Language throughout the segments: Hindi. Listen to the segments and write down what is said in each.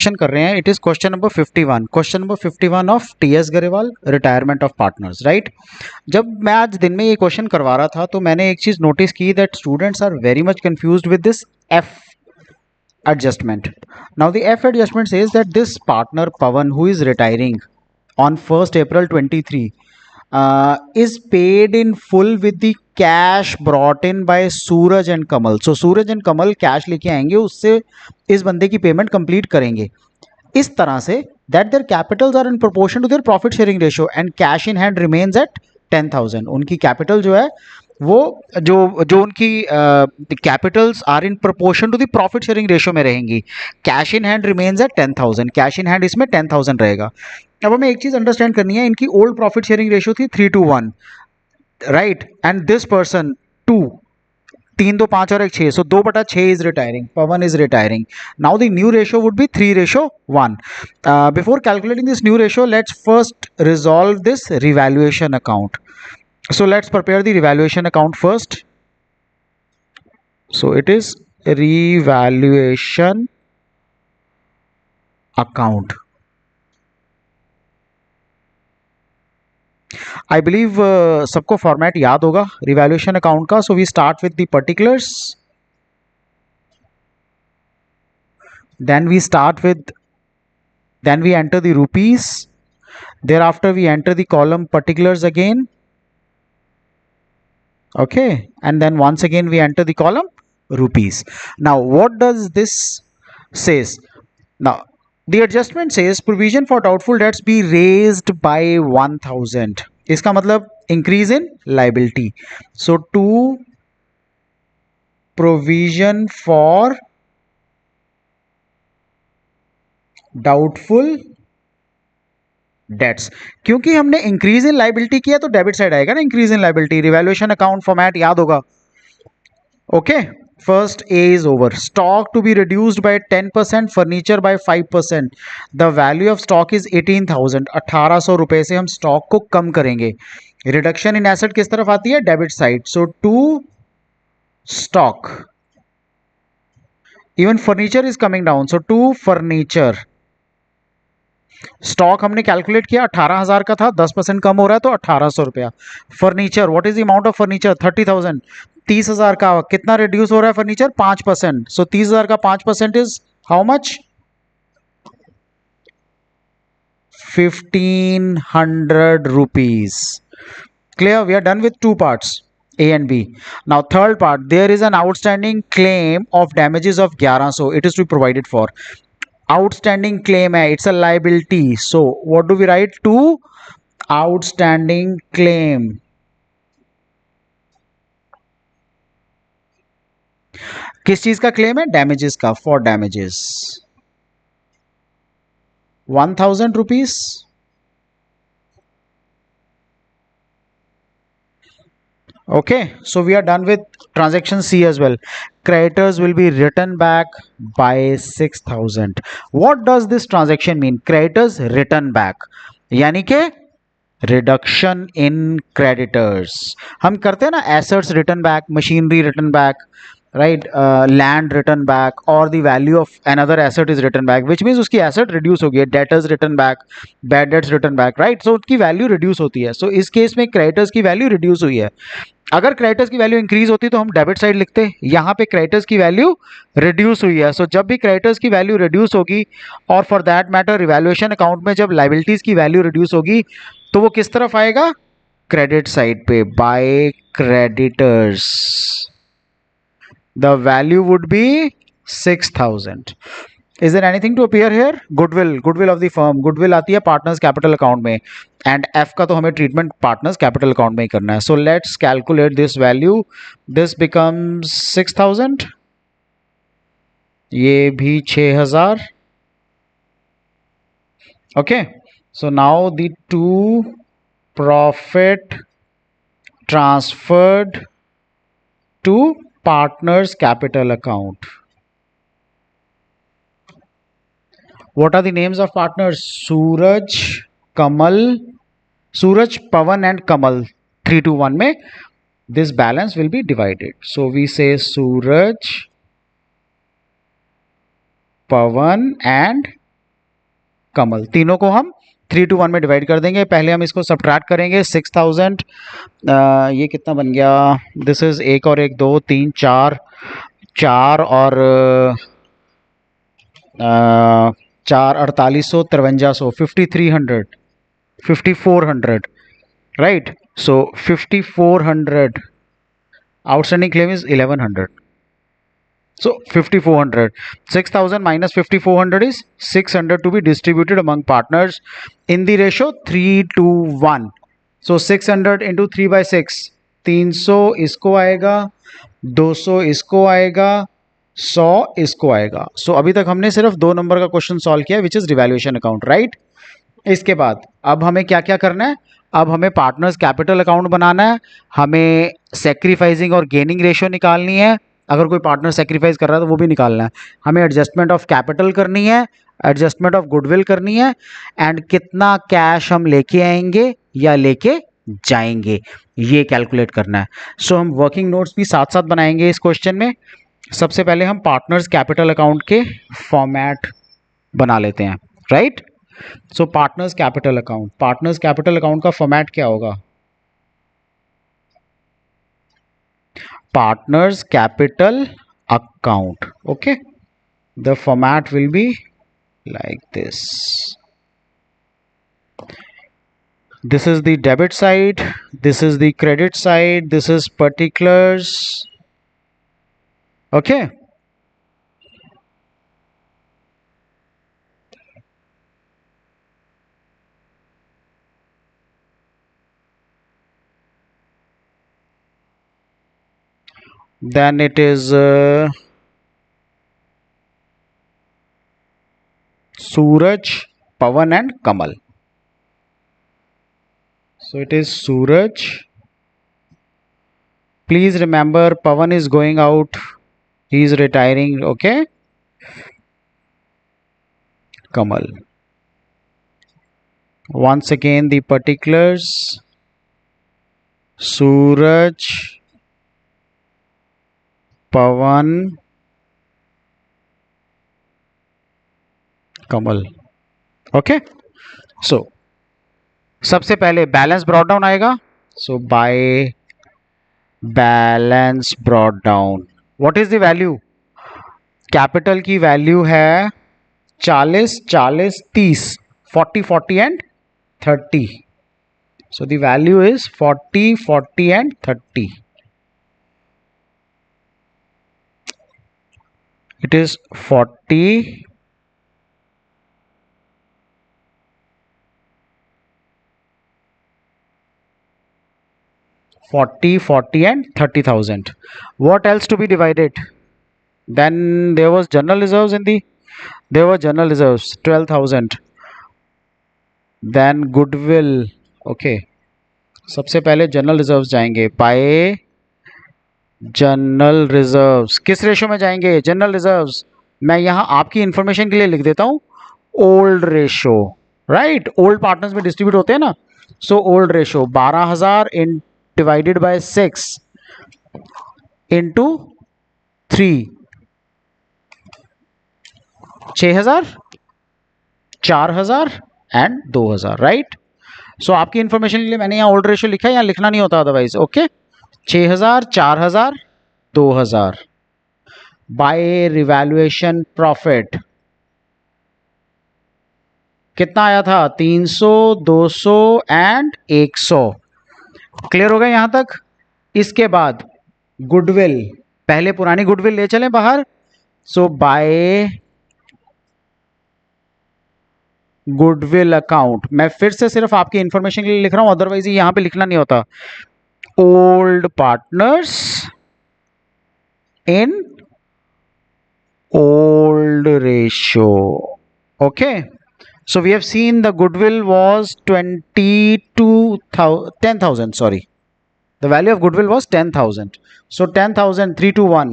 क्वेश्चन कर रहे हैं, it is question number 51, question number 51 of TS Grewal, retirement of partners, right. जब मैं आज दिन में ये क्वेश्चन करवा रहा था तो मैंने एक चीज नोटिस की that students are very much confused with this F adjustment. Now the F adjustment says that this partner Pawan, who is retiring on 1st April 23, is paid in full with the cash brought in by Suraj and Kamal. So Suraj and Kamal cash लेके आएंगे, उससे इस बंदे की पेमेंट कंप्लीट करेंगे इस तरह से that their capitals are in proportion to their profit sharing ratio and cash in hand remains at 10,000. उनकी कैपिटल जो है वो जो उनकी capitals are in proportion to the profit sharing ratio में रहेंगी. Cash in hand remains at 10,000. Cash in hand इसमें 10,000 रहेगा. अब हमें एक चीज अंडरस्टैंड करनी है, इनकी ओल्ड प्रॉफिट शेयरिंग रेशियो थी 3:1, राइट, एंड दिस पर्सन 2, 3 2 5 और 1 6, सो 2/6 is retiring. Pawan is retiring. Now the new ratio would be 3:1. Before calculating this new ratio, let's first resolve this revaluation account. So let's prepare the revaluation account first. So it is revaluation account. I believe सबको फॉर्मेट याद होगा रिवैल्यूएशन अकाउंट का. So we start with the particulars. Then we enter the rupees. Thereafter we enter the column particulars again. Okay, and then once again we enter the column rupees. Now what does this says? Now the adjustment says provision for doubtful debts be raised by 1,000. इसका मतलब increase in liability. So to provision for doubtful debts. क्योंकि हमने इंक्रीज इन लाइबिलिटी किया तो डेबिट साइड आएगा ना, increase in liability. Revaluation account format याद होगा. Okay, first A is over. Stock to be reduced by 10%, furniture by 5%. The value of stock is 18,000. 1800 रुपए से हम स्टॉक को कम करेंगे. रिडक्शन इन एसेट किस तरफ आती है? Debit side. So to stock. Even furniture is coming down, so to furniture. Stock हमने कैलकुलेट किया 18,000 का था, 10% कम हो रहा है तो 1800 रुपया. Furniture, what is the amount of furniture? 30,000. 30,000 का कितना रिड्यूस हो रहा है फर्नीचर? 5%. सो 30,000 का 5% is how much? 1,500 rupees. Clear? We are done with two parts, A and B. Now third part, there is an outstanding claim of damages of 1100. It is to be provided for. Outstanding claim है, it's a liability. So what do we write? To outstanding claim. किस चीज का क्लेम है? डैमेजेस का. For damages 1,000 rupees. Okay, so we are done with transaction C as well. Creditors will be written back by 6,000. What does this transaction mean? Creditors return back, यानी के रिडक्शन इन क्रेडिटर्स. हम करते हैं ना assets return back, machinery return back, right, land return back, और the value of another asset is return back, which means उसकी एसेट रिड्यूस हो गई है. Debtors return back, bad debts return back, right. So उसकी वैल्यू रिड्यूस होती है. सो इस केस में क्रेडिटर्स की वैल्यू रिड्यूस हुई है. अगर क्रेडिटर्स की वैल्यू इंक्रीज होती तो हम डेबिट साइड लिखते. यहाँ पे क्रेडिटर्स की वैल्यू रिड्यूस हुई है. सो जब भी क्रेडिटर्स की वैल्यू रिड्यूस होगी, और for that matter revaluation account में जब लाइबिलिटीज की वैल्यू रिड्यूस होगी, तो वो किस तरफ आएगा? क्रेडिट साइड पे. By creditors the value would be 6,000. Is there anything to appear here? Goodwill of the firm. Goodwill आती है पार्टनर्स कैपिटल अकाउंट में, एंड एफ का तो हमें ट्रीटमेंट पार्टनर्स कैपिटल अकाउंट में ही करना है. So let's calculate this value. This becomes 6,000. ये भी 6,000. Okay, so now the two profit transferred to partners capital account. What are the names of partners? Suraj, Pawan and Kamal. 3:1 में this balance will be divided. So we say Suraj, Pawan and कमल। तीनों को हम 3 to 1 में डिवाइड कर देंगे। पहले हम इसको सब्ट्रैक्ट करेंगे। 6000 ये कितना बन गया, दिस इज एक और एक, 2 3 4, 4 और 4 4800 5300 5300 5400, right. So 5400, outstanding claim is 1100. So 5400, 6000 minus 5400 is 600 to be distributed among partners in the ratio 3 to 1. So 600 into 3 by 6, 300 इसको आएगा, 200 इसको आएगा, 100 इसको आएगा। So अभी तक हमने सिर्फ 2 नंबर का क्वेश्चन सॉल्व किया which is revaluation account, right. इसके बाद अब हमें क्या क्या करना है, अब हमें पार्टनर्स कैपिटल अकाउंट बनाना है, हमें सेक्रीफाइसिंग और गेनिंग रेशियो निकालनी है, अगर कोई पार्टनर सेक्रीफाइस कर रहा है तो वो भी निकालना है, हमें एडजस्टमेंट ऑफ कैपिटल करनी है, एडजस्टमेंट ऑफ गुडविल करनी है, एंड कितना कैश हम लेके आएंगे या लेके जाएंगे ये कैलकुलेट करना है। सो हम वर्किंग नोट्स भी साथ साथ बनाएंगे इस क्वेश्चन में। सबसे पहले हम पार्टनर्स कैपिटल अकाउंट के फॉर्मेट बना लेते हैं, राइट। सो पार्टनर्स कैपिटल अकाउंट का फॉर्मेट क्या होगा, partners capital account, okay, the format will be like this. This is the debit side, this is the credit side, this is particulars, okay. Then it is Suraj, Pawan and Kamal. So it is Suraj. Please remember Pawan is going out, he is retiring, okay. Kamal. Once again the particulars, Suraj, Pawan, Kamal, okay. So सबसे पहले बैलेंस ब्रॉट डाउन आएगा। So by balance brought down, what is the value, capital की वैल्यू है 40 40 30, 40 40 and 30। So the value is 40 40 and 30। It is 40 40 and 30,000. What else to be divided? Then there was general reserves there were general reserves 12,000. Then goodwill, okay. सबसे पहले जनरल रिजर्व्स जाएंगे, बाय जनरल रिजर्व्स किस रेशो में जाएंगे, जनरल रिजर्व्स मैं यहाँ आपकी इंफॉर्मेशन के लिए लिख देता हूँ old ratio, right. Old partners में डिस्ट्रीब्यूट होते हैं ना। So old ratio 12,000 in divided by 6 into 3, 6,000 4,000 and 2,000, right. So आपकी इंफॉर्मेशन के लिए मैंने यहाँ ओल्ड रेशियो लिखा है, यहाँ लिखना नहीं होता otherwise, okay. 6,000 4,000 2,000 by revaluation profit कितना आया था, 300 200 एंड 100। क्लियर हो गया यहां तक। इसके बाद गुडविल, पहले पुरानी गुडविल ले चलें बाहर। सो बाय गुडविल अकाउंट, मैं फिर से सिर्फ आपकी इंफॉर्मेशन के लिए लिख रहा हूं, अदरवाइज यहां पे लिखना नहीं होता। Old partners in old ratio, okay. So we have seen the goodwill was 10,000, sorry. The value of goodwill was 10,000. So 10,000, 3 to 1.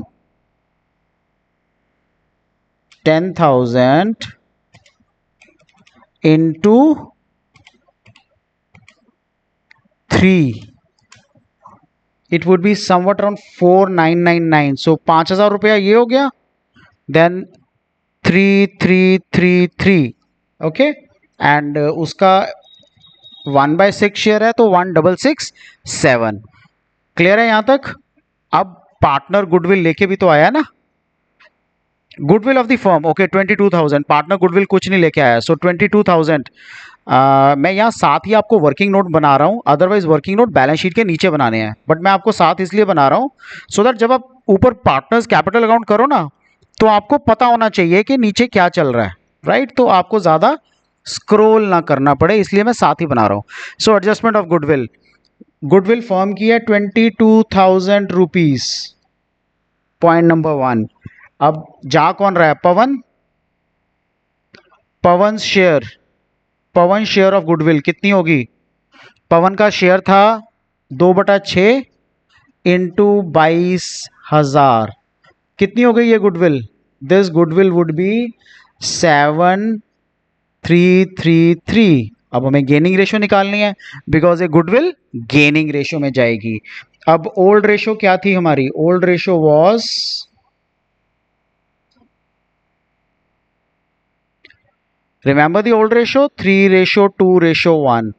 10,000 into 3. It would be somewhat around 4,999. So 5,000 रुपया ये हो गया. Then 3,333. Okay. एंड उसका 1/6 शेयर है तो 1,667। क्लियर है यहाँ तक? अब पार्टनर गुडविल लेके भी तो आया ना, goodwill of the firm, okay 22,000। Partner goodwill कुछ नहीं लेके आया, सो 22,000। मैं यहाँ साथ ही आपको वर्किंग नोट बना रहा हूँ, otherwise working note balance sheet के नीचे बनाने हैं, बट मैं आपको साथ इसलिए बना रहा हूँ सो दैट जब आप ऊपर पार्टनर्स कैपिटल अकाउंट करो ना तो आपको पता होना चाहिए कि नीचे क्या चल रहा है, राइट? तो आपको ज़्यादा स्क्रोल ना करना पड़े, इसलिए मैं साथ ही बना रहा हूँ। So adjustment of goodwill, goodwill firm की है 22,000 रुपीज़, पॉइंट नंबर 1। अब जा कौन रहा है? Pawan. Pawan share, Pawan share of goodwill कितनी होगी? पवन का शेयर था 2/6 इंटू 22,000, कितनी हो गई ये goodwill? This goodwill would be 7,333। अब हमें गेनिंग रेशियो निकालनी है बिकॉज ये गुडविल गेनिंग रेशियो में जाएगी। अब ओल्ड रेशियो क्या थी हमारी? Old ratio was, remember the old ratio 3:2:1।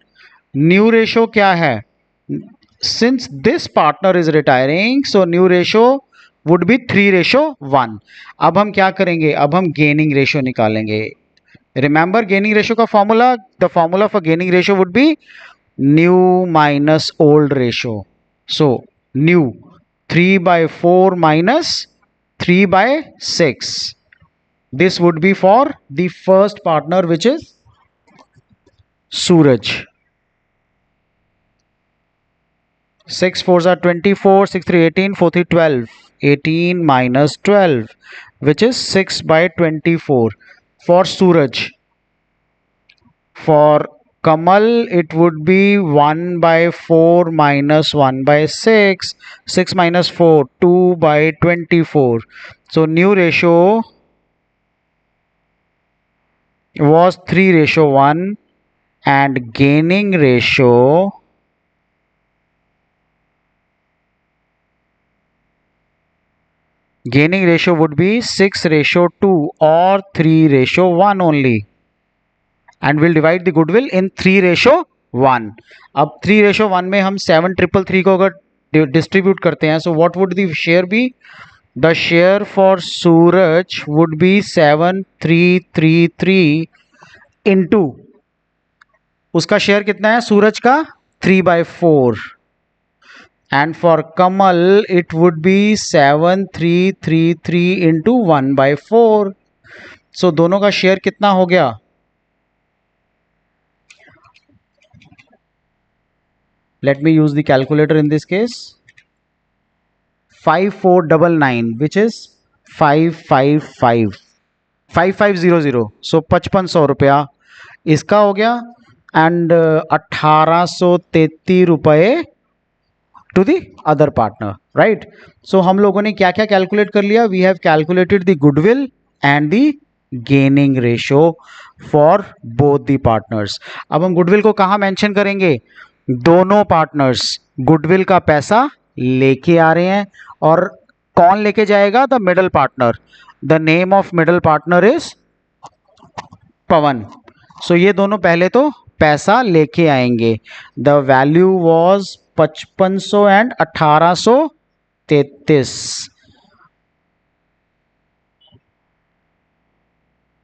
New ratio क्या है? Since this partner is retiring so new ratio would be 3:1। अब हम क्या करेंगे? अब हम गेनिंग रेशियो निकालेंगे। रिमेंबर गेनिंग रेशियो का formula, the formula for gaining ratio would be new minus old ratio. So new 3/4 minus 3/6। This would be for the first partner, which is Suraj. 6 4s are 24, 6 3 18, 4 3 12. 18 minus 12, which is 6/24 for Suraj. For Kamal, it would be 1/4 minus 1/6. 6 minus 4, 2/24. So new ratio was 3:1 and gaining ratio would be 6:2 or 3:1 only, and we'll divide the goodwill in 3:1। अब 3:1 में हम 7,333 को अगर डिस्ट्रीब्यूट करते हैं, so what would the share be? The share for Suraj would be 7,333 into, उसका शेयर कितना है सूरज का? 3/4। And for Kamal it would be 7,333 into 1/4। So दोनों का शेयर कितना हो गया? Let me use the calculator in this case. 5499 which is 5500। So 5500 रुपया इसका हो गया एंड 1,833 रुपये to the other partner, right? So हम लोगों ने क्या क्या कैलकुलेट कर लिया? We have calculated the goodwill and the gaining ratio for both the partners. अब हम गुडविल को कहाँ मेंशन करेंगे? दोनों पार्टनर्स गुडविल का पैसा लेके आ रहे हैं, और कौन लेके जाएगा? The middle partner. The name of middle partner is Pawan. So ये दोनों पहले तो पैसा लेके आएंगे। The value was 5500 and 1,833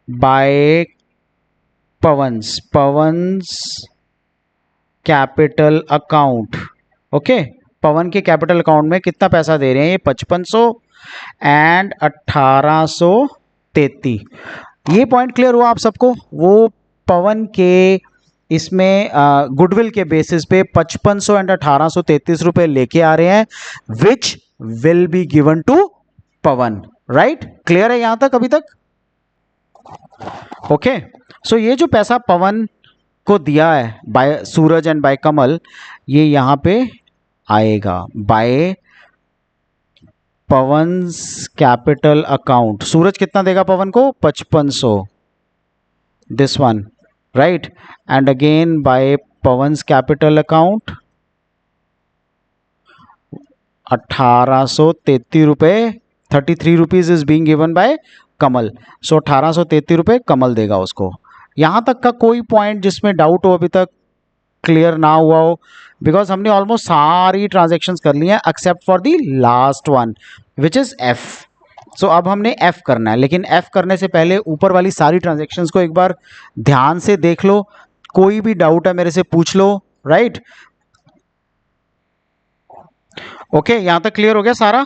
by Pawan's capital account. Okay, Pawan के कैपिटल अकाउंट में कितना पैसा दे रहे हैं? ये 5500 एंड 1,833। ये पॉइंट क्लियर हुआ आप सबको? वो पवन के इसमें गुडविल के बेसिस पे 5500 एंड 1,833 रुपए लेके आ रहे हैं, which will be given to Pawan, right? Clear है यहां तक अभी तक? ओके, सो ये जो पैसा पवन को दिया है by Suraj and by Kamal, ये यहां पे आएगा by Pawan's capital account. Suraj कितना देगा पवन को? 5500, this one, right? And again by Pawan's capital account 1,833 रुपए, 33 rupees is being given by Kamal. So 1,833 रुपए कमल देगा उसको। यहां तक का कोई पॉइंट जिसमें डाउट हो अभी तक, क्लियर ना हुआ हो? बिकॉज हमने ऑलमोस्ट सारी ट्रांजेक्शन्स कर ली हैं except for the last one which is F. सो अब हमने एफ करना है, लेकिन एफ करने से पहले ऊपर वाली सारी ट्रांजेक्शन्स को एक बार ध्यान से देख लो, कोई भी डाउट है मेरे से पूछ लो, राइट? ओके, यहां तक क्लियर हो गया सारा?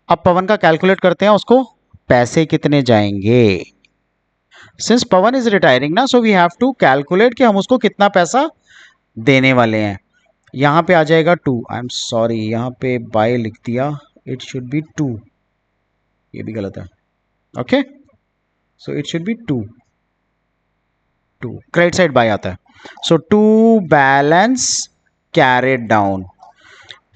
अब पवन का कैलकुलेट करते हैं, उसको पैसे कितने जाएंगे। सिंस पवन इज रिटायरिंग ना, so we have to calculate कि हम उसको कितना पैसा देने वाले हैं। यहां पे आ जाएगा 2, आई एम सॉरी यहां पे बाय लिख दिया, इट शुड बी 2, ये भी गलत है। Okay, so it should be 2, credit side by आता है। सो 2 बैलेंस कैरेड डाउन।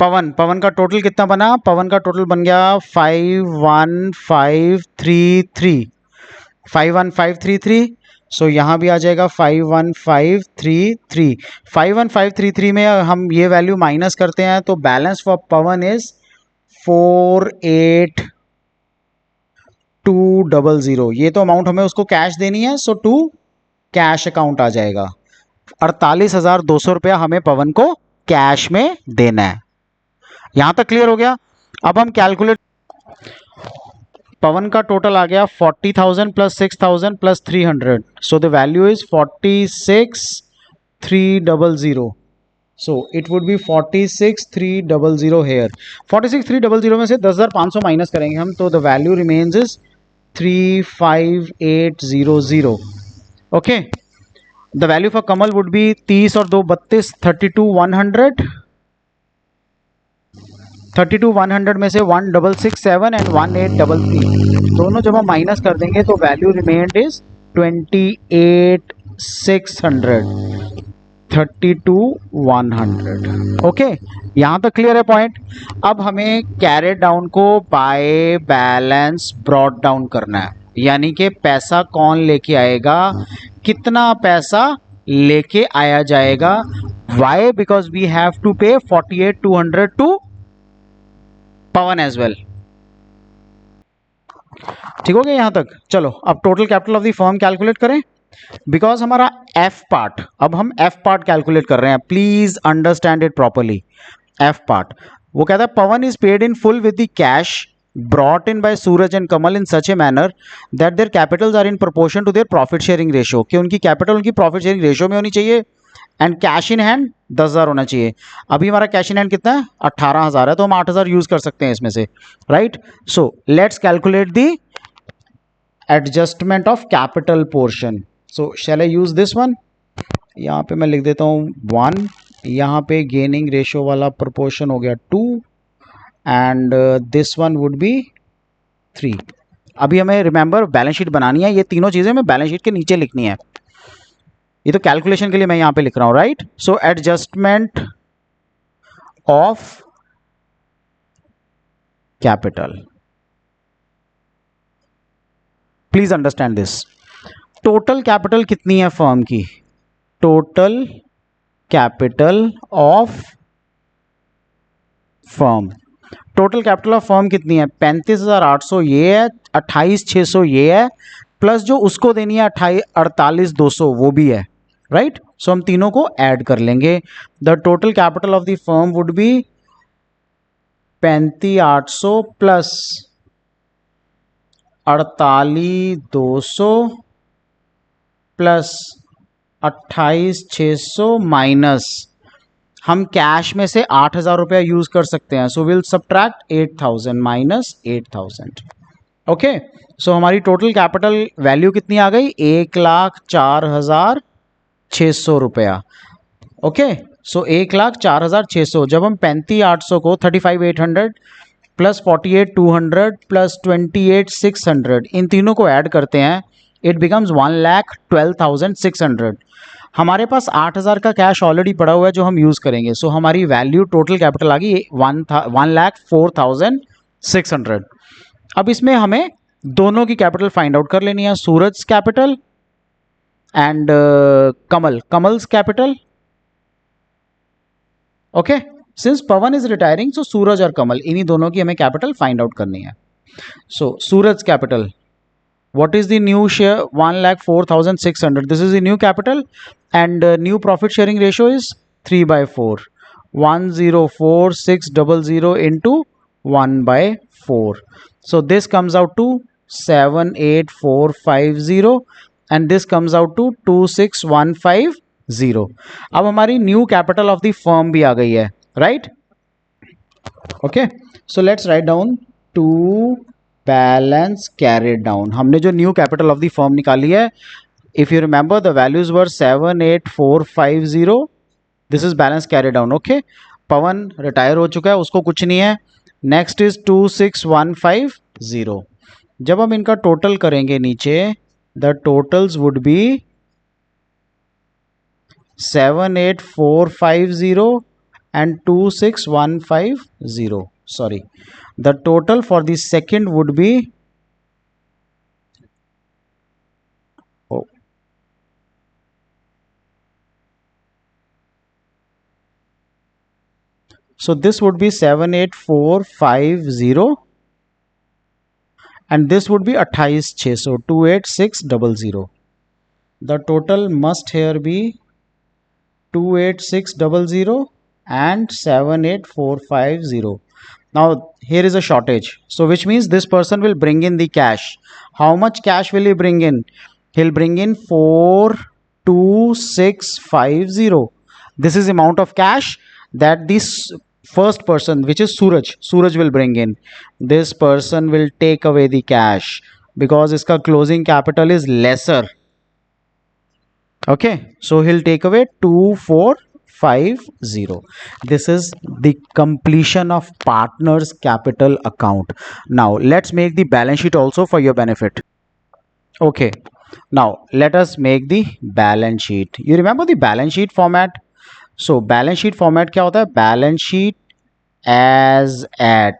पवन का टोटल कितना बना? पवन का टोटल बन गया 51533, 51533। सो यहाँ भी आ जाएगा 51533। 51533 में हम ये वैल्यू माइनस करते हैं तो बैलेंस फॉर पवन इज 48200। ये तो अमाउंट हमें उसको कैश देनी है, सो टू कैश अकाउंट आ जाएगा। 48,200 रुपया हमें पवन को कैश में देना है। यहां तक क्लियर हो गया? अब हम कैलकुलेट, पवन का टोटल आ गया 40,000 plus 6,000 plus 300, so the value is 46,300। So it would be 46,300 here. 46,300 में से 10,500 माइनस करेंगे हम, तो the value remains is 35800। Okay, the value for Kamal would be 30 और 2 32, 32,100। 32,100 में से 1,667 एंड 1,833 दोनों जब हम माइनस कर देंगे तो वैल्यू रिमेन्ड इज 28,600, 32,100। ओके, यहां तक क्लियर है पॉइंट? अब हमें कैरेट डाउन को बाय बैलेंस ब्रॉट डाउन करना है, यानी कि पैसा कौन लेके आएगा, कितना पैसा लेके आया जाएगा। Why? Because we have to pay 48,200 to Pawan as well. ठीक हो गया यहां तक? चलो अब total capital of the firm calculate करें, बिकॉज हमारा एफ पार्ट, अब हम एफ पार्ट कैलकुलेट कर रहे हैं, please understand it properly. F part वो कहता है Pawan is paid in full with the cash brought in by Suraj and Kamal in such a manner that their capitals are in proportion to their profit sharing ratio, कि उनकी कैपिटल उनकी प्रॉफिट शेयरिंग रेशियो में होनी चाहिए, एंड कैश इन हैंड 10,000 होना चाहिए। अभी हमारा कैश इन हैंड कितना है? 18,000 है, तो हम 8,000 यूज कर सकते हैं इसमें से, right? So let's calculate the adjustment of capital portion. So shall I use this one? यहाँ पे मैं लिख देता हूँ 1, यहाँ पे गेनिंग रेशियो वाला प्रोपोर्शन हो गया 2 and this one would be 3। अभी हमें रिमेंबर बैलेंस शीट बनानी है, ये तीनों चीजें मैं बैलेंस शीट के नीचे लिखनी है, ये तो कैलकुलेशन के लिए मैं यहां पे लिख रहा हूं, right? So adjustment of capital, please understand this. Total capital कितनी है फर्म की? Total capital of firm, total capital of firm कितनी है? 35,800 ये है, 28,600 ये है, प्लस जो उसको देनी है 48,200 वो भी है, राइट? सो हम तीनों को ऐड कर लेंगे। The total capital of the firm would be 35,800 plus 48,200 plus 28,600 minus, हम कैश में से 8,000 रुपया यूज कर सकते हैं, so will subtract 8,000 minus 8,000। Okay, so हमारी टोटल कैपिटल वैल्यू कितनी आ गई? 1,04,600 रुपया। ओके, सो 1,04,600, जब हम 35,800 को 35,800 प्लस 48,200 प्लस 28,600 इन तीनों को ऐड करते हैं, इट बिकम्स 1,12,600। हमारे पास 8,000 का कैश ऑलरेडी पड़ा हुआ है जो हम यूज करेंगे, सो हमारी वैल्यू टोटल कैपिटल आ गई 1,04,600। अब इसमें हमें दोनों की कैपिटल फाइंड आउट कर लेनी है, Suraj capital and Kamal's capital. Okay, since Pawan is retiring, so Suraj और कमल इन्हीं दोनों की हमें कैपिटल फाइंड आउट करनी है। सो सूरज capital What is the new share? 1,04,600. This is the new capital, and new profit sharing ratio is 3 by 4. 104,600 into 1 by 4. So this comes out to 78450, and this comes out to 26,150. अब हमारी new capital of the firm भी आ गई है, right? Okay, so let's write down to balance carried down. हमने जो new capital of the firm निकाली है, if you remember the values were 78450. This is balance carried down. Okay, Pavan retire हो चुका है, उसको कुछ नहीं है. Next is 26,150. जब हम इनका टोटल करेंगे नीचे, the totals would be 78450 and 26,150. Sorry, the total for the second would be, oh, so this would be 78450 and this would be 28,600, so 28600. The total must here be 28600 and 78450. Now here is a shortage, so which means this person will bring in the cash. How much cash will he bring in? He'll bring in 42650. This is the amount of cash that this first person, which is Suraj will bring in. This person will take away the cash because iska closing capital is lesser. Okay, so he'll take away 2450. This is the completion of partners capital account. Now let's make the balance sheet also for your benefit. Okay, now let us make the balance sheet. You remember the balance sheet format? So balance sheet format क्या होता है? Balance sheet as at,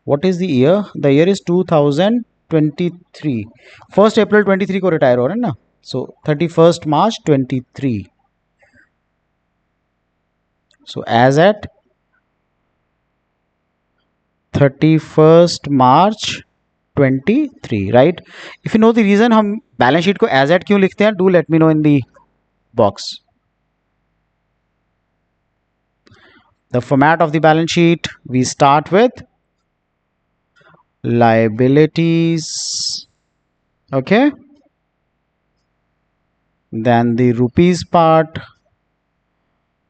what is the year? The year is 2023. 1st April 23 को रिटायर हो रहे हैं ना, so 31st March 23. So as at 31st March 23, right? If you know the reason हम balance sheet को as at क्यों लिखते हैं, do let me know in the box. The format of the balance sheet, we start with liabilities, okay, then the rupees part,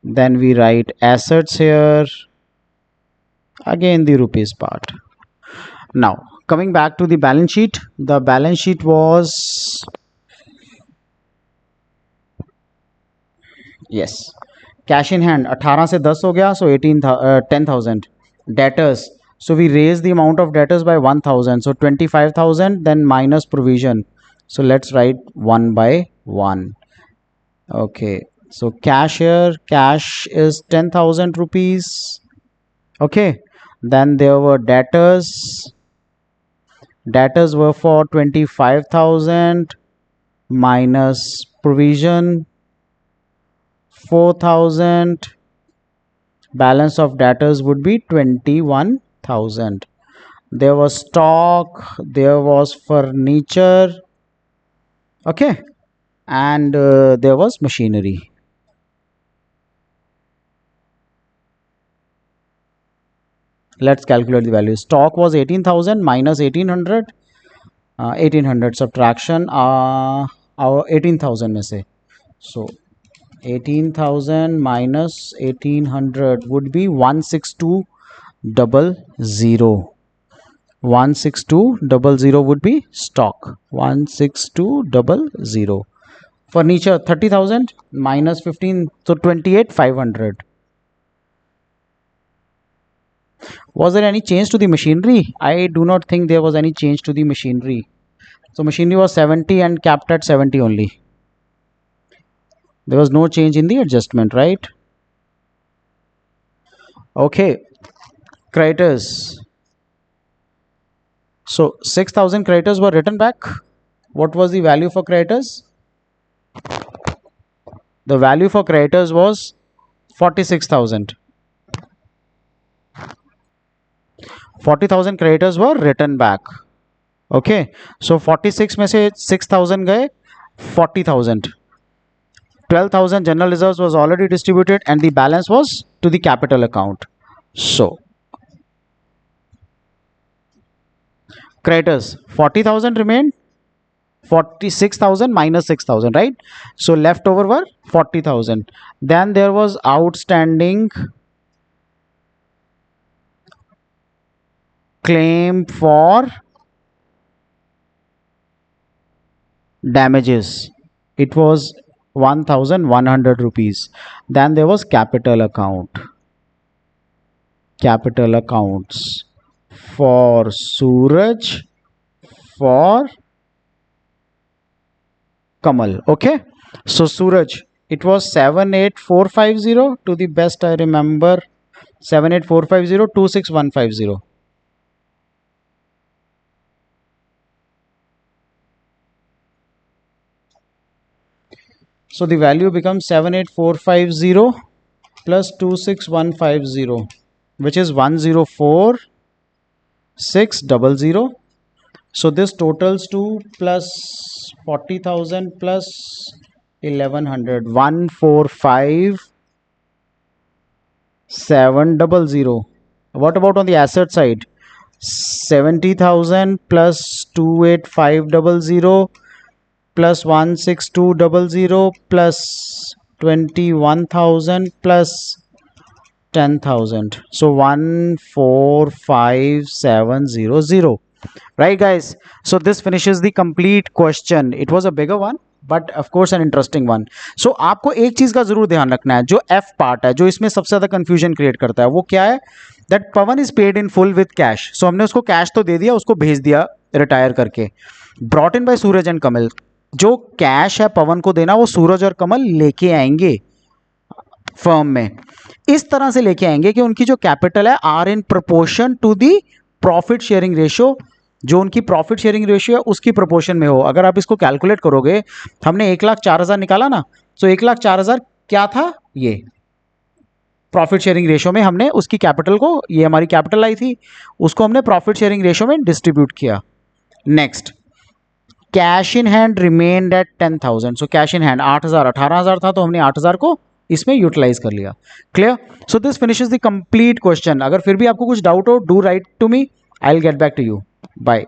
then we write assets here, again the rupees part. Now coming back to the balance sheet, the balance sheet was, yes, cash in hand 18 से 10 हो गया, so 10,000. Debtors, so we raise the amount of debtors by 1,000, so 25,000, then minus provision, so let's write one by one. Okay, so cash here, cash is 10,000 rupees. Okay, then there were debtors. Debtors were for 25,000 minus provision 4,000. Balance of debtors would be 21,000. There was stock, there was furniture, okay, and there was machinery. Let's calculate the value. Stock was 18,000 minus 1,800. 1,800 subtraction our 18,000 में से, so 18,000 minus 1,800 would be 16200. 16200 would be stock. 16200. Furniture 30,000 minus 15, so 28,500. Was there any change to the machinery? I do not think there was any change to the machinery. So machinery was 70 and capped at 70 only. There was no change in the adjustment, right? Okay, creditors. So 6,000 creditors were written back. What was the value for creditors? The value for creditors was 46,000. 40,000 creditors were written back. Okay, so 46 में से 6000 गए, 40,000, 12,000 general reserves was already distributed and the balance was to the capital account. So creditors 40,000 remained, 46,000 minus 6,000, right? So leftover were 40,000. Then there was outstanding claim for damages. It was 1,100 rupees. Then there was capital account. Capital accounts for Suraj, for Kamal. Okay. So Suraj, it was 78450 to the best I remember. 78450 26150. So the value becomes 78450 plus 26150, which is 104600. So this totals to plus 40,000 plus 1100, 145,700. What about on the asset side? 70,000 plus 28500 plus 16200 plus 21,000 plus 10,000. So 145,700. Right, guys? So this finishes the complete question. It was a bigger one, but of course an interesting one. So आपको एक चीज का जरूर ध्यान रखना है, जो F पार्ट है, जो इसमें सबसे ज्यादा कंफ्यूजन क्रिएट करता है, वो क्या है? That Pawan is paid in full with cash. So हमने उसको कैश तो दे दिया, उसको भेज दिया रिटायर करके. Brought in by Suraj and Kamal. जो कैश है पवन को देना, वो सूरज और कमल लेके आएंगे फर्म में. इस तरह से लेके आएंगे कि उनकी जो कैपिटल है are in proportion to the profit sharing ratio. जो उनकी प्रॉफिट शेयरिंग रेशियो है उसकी प्रोपोर्शन में हो. अगर आप इसको कैलकुलेट करोगे, हमने 1,04,000 निकाला ना, तो 1,04,000 क्या था? ये प्रॉफिट शेयरिंग रेशियो में हमने उसकी कैपिटल को, ये हमारी कैपिटल आई थी, उसको हमने प्रॉफिट शेयरिंग रेशियो में डिस्ट्रीब्यूट किया. Next, cash in hand remained at 10,000. So cash in hand 8,000, 18,000 था, तो हमने 8,000 को इसमें यूटिलाइज कर लिया. Clear? So this finishes the complete question. अगर फिर भी आपको कुछ डाउट हो, do write to me, I will get back to you. Bye.